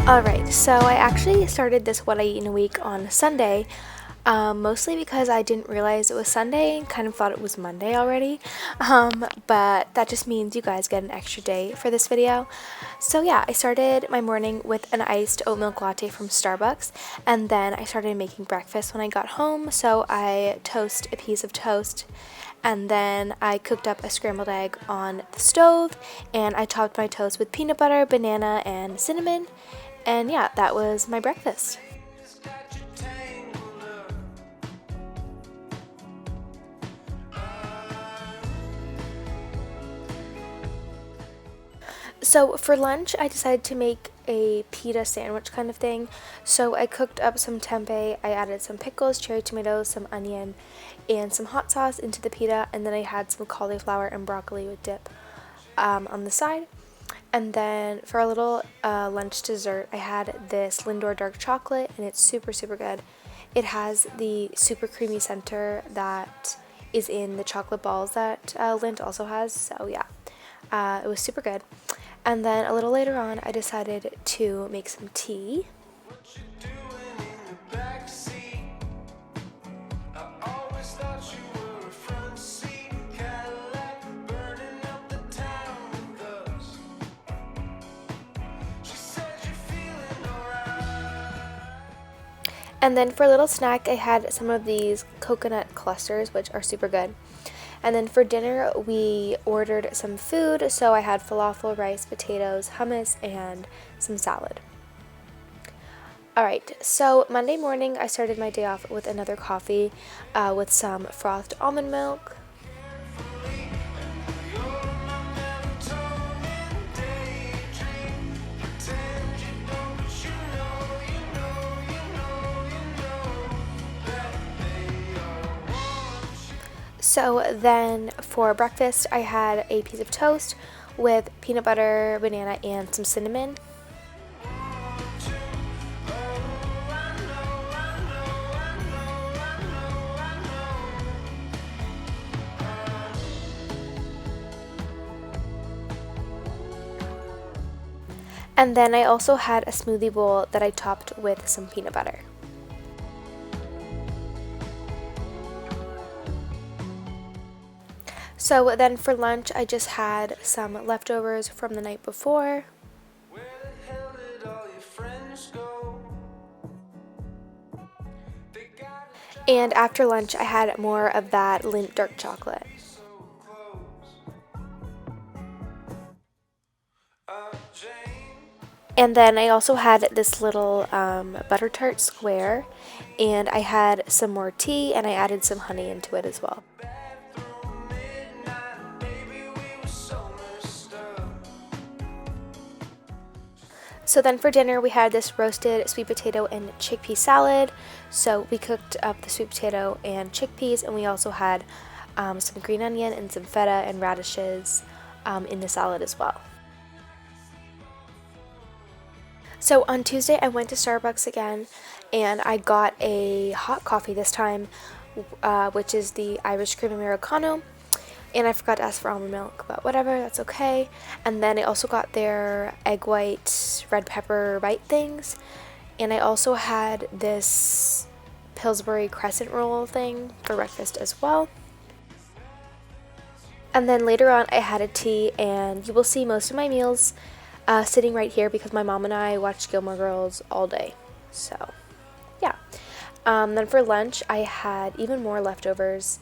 Alright, so I actually started this What I Eat in a Week on Sunday, mostly because I didn't realize it was Sunday and kind of thought it was Monday already. But that just means you guys get an extra day for this video. So yeah, I started my morning with an iced oat milk latte from Starbucks, and then I started making breakfast when I got home. So I toast a piece of toast, and then I cooked up a scrambled egg on the stove, and I topped my toast with peanut butter, banana, and cinnamon. And yeah, that was my breakfast. So for lunch, I decided to make a pita sandwich kind of thing. So I cooked up some tempeh, I added some pickles, cherry tomatoes, some onion, and some hot sauce into the pita, and then I had some cauliflower and broccoli with dip on the side. And then for a little lunch dessert, I had this Lindor dark chocolate, and it's super, super good. It has the super creamy center that is in the chocolate balls that Lindt also has, so yeah, it was super good. And then a little later on, I decided to make some tea. And then for a little snack, I had some of these coconut clusters, which are super good. And then for dinner, we ordered some food, so I had falafel, rice, potatoes, hummus, and some salad. Alright, so Monday morning, I started my day off with another coffee with some frothed almond milk. So then for breakfast, I had a piece of toast with peanut butter, banana, and some cinnamon. And then I also had a smoothie bowl that I topped with some peanut butter. So then for lunch, I just had some leftovers from the night before. And after lunch, I had more of that Lindt dark chocolate. And then I also had this little butter tart square, and I had some more tea, and I added some honey into it as well. So then for dinner, we had this roasted sweet potato and chickpea salad. So we cooked up the sweet potato and chickpeas, and we also had some green onion and some feta and radishes in the salad as well. So on Tuesday, I went to Starbucks again, and I got a hot coffee this time, which is the Irish Cream Americano. And I forgot to ask for almond milk, but whatever, that's okay. And then I also got their egg white red pepper bite things. And I also had this Pillsbury crescent roll thing for breakfast as well. And then later on, I had a tea, and you will see most of my meals sitting right here because my mom and I watched Gilmore Girls all day. So, yeah. Then for lunch, I had even more leftovers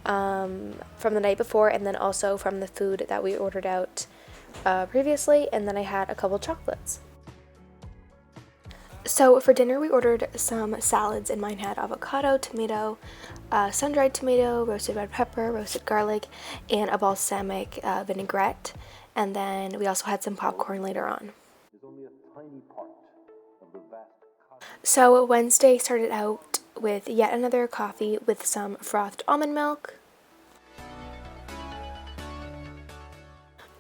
from the night before, and then also from the food that we ordered out previously, and then I had a couple chocolates. So for dinner, we ordered some salads, and mine had avocado, tomato, sun-dried tomato, roasted red pepper, roasted garlic, and a balsamic vinaigrette. And then we also had some popcorn later on. So Wednesday started out with yet another coffee with some frothed almond milk.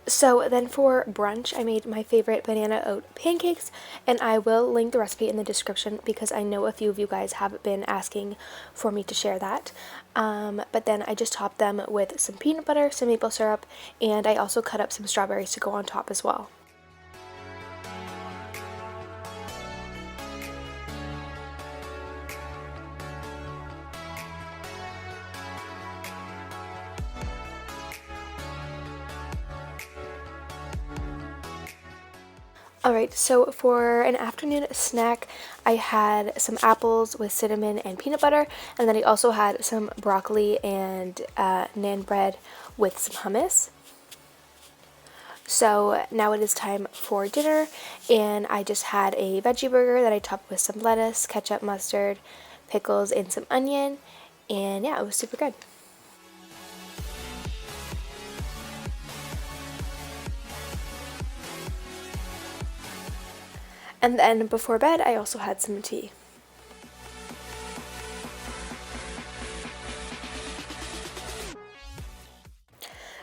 So then for brunch, I made my favorite banana oat pancakes, and I will link the recipe in the description because I know a few of you guys have been asking for me to share that. But then I just topped them with some peanut butter, some maple syrup, and I also cut up some strawberries to go on top as well. Alright, so for an afternoon snack, I had some apples with cinnamon and peanut butter, and then I also had some broccoli and naan bread with some hummus. So now it is time for dinner, and I just had a veggie burger that I topped with some lettuce, ketchup, mustard, pickles, and some onion, and yeah, it was super good. And then before bed, I also had some tea.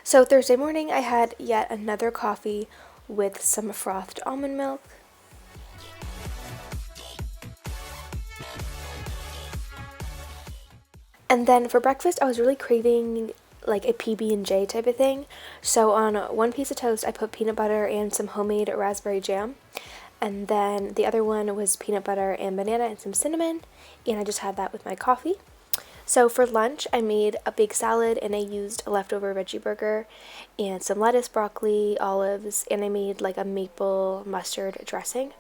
So Thursday morning, I had yet another coffee with some frothed almond milk. And then for breakfast, I was really craving like a PB&J type of thing. So on one piece of toast, I put peanut butter and some homemade raspberry jam. And then the other one was peanut butter and banana and some cinnamon. And I just had that with my coffee. So for lunch, I made a big salad and I used a leftover veggie burger and some lettuce, broccoli, olives, and I made like a maple mustard dressing.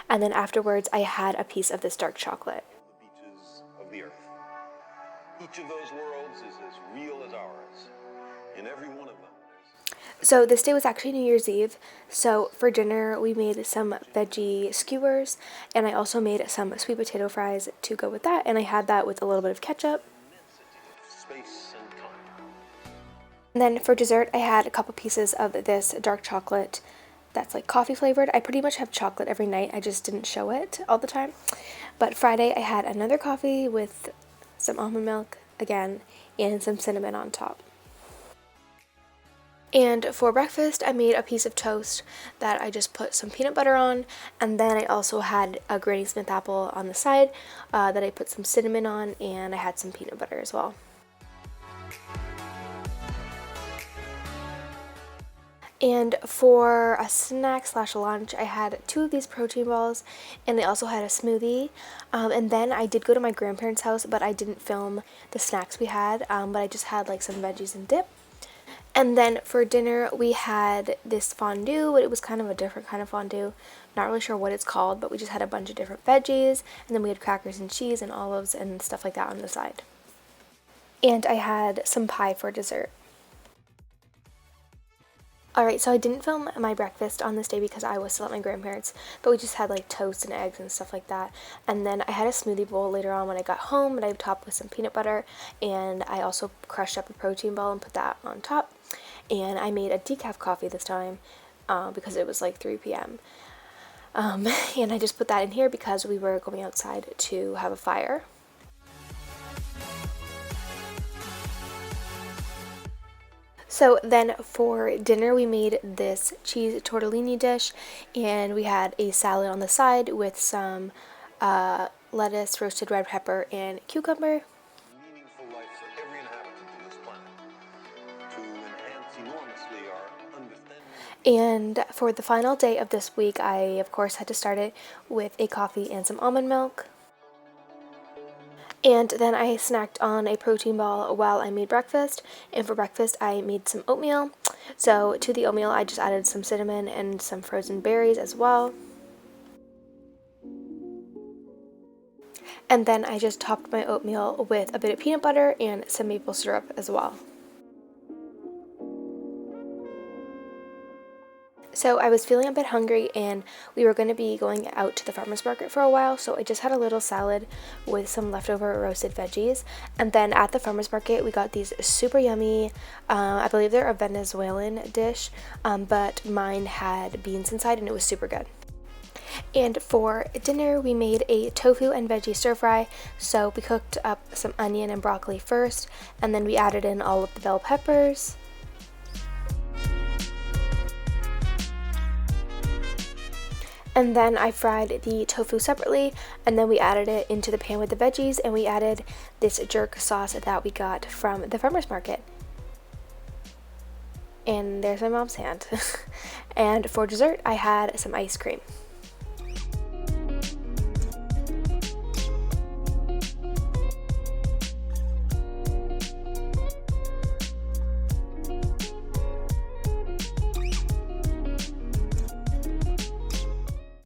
And then afterwards, I had a piece of this dark chocolate. The beaches of the earth. Each of those worlds is as real as ours. In every one of them. So this day was actually New Year's Eve. So for dinner, we made some veggie skewers, and I also made some sweet potato fries to go with that, and I had that with a little bit of ketchup. Space and time. And then for dessert, I had a couple pieces of this dark chocolate that's like coffee flavored. I pretty much have chocolate every night. I just didn't show it all the time. But Friday, I had another coffee with some almond milk again and some cinnamon on top. And for breakfast, I made a piece of toast that I just put some peanut butter on, and then I also had a Granny Smith apple on the side that I put some cinnamon on, and I had some peanut butter as well. And for a snack slash lunch, I had 2 of these protein balls, and I also had a smoothie. And then I did go to my grandparents' house, but I didn't film the snacks we had, but I just had like some veggies and dip. And then for dinner, we had this fondue. It was kind of a different kind of fondue. Not really sure what it's called, but we just had a bunch of different veggies, and then we had crackers and cheese and olives and stuff like that on the side. And I had some pie for dessert. Alright, so I didn't film my breakfast on this day because I was still at my grandparents', but we just had like toast and eggs and stuff like that. And then I had a smoothie bowl later on when I got home, and I topped with some peanut butter, and I also crushed up a protein ball and put that on top. And I made a decaf coffee this time because it was like 3 p.m. And I just put that in here because we were going outside to have a fire. So then for dinner, we made this cheese tortellini dish, and we had a salad on the side with some lettuce, roasted red pepper, and cucumber. Meaningful life for every inhabitant of this planet. To enhance enormously our understanding. And for the final day of this week, I of course had to start it with a coffee and some almond milk. And then I snacked on a protein ball while I made breakfast. And for breakfast, I made some oatmeal. So to the oatmeal, I just added some cinnamon and some frozen berries as well. And then I just topped my oatmeal with a bit of peanut butter and some maple syrup as well. So I was feeling a bit hungry, and we were going to be going out to the farmer's market for a while, so I just had a little salad with some leftover roasted veggies. And then at the farmer's market, we got these super yummy, I believe they're a Venezuelan dish, but mine had beans inside and it was super good. And for dinner, we made a tofu and veggie stir fry. So we cooked up some onion and broccoli first, and then we added in all of the bell peppers. And then I fried the tofu separately, and then we added it into the pan with the veggies, and we added this jerk sauce that we got from the farmer's market. And there's my mom's hand. And for dessert, I had some ice cream.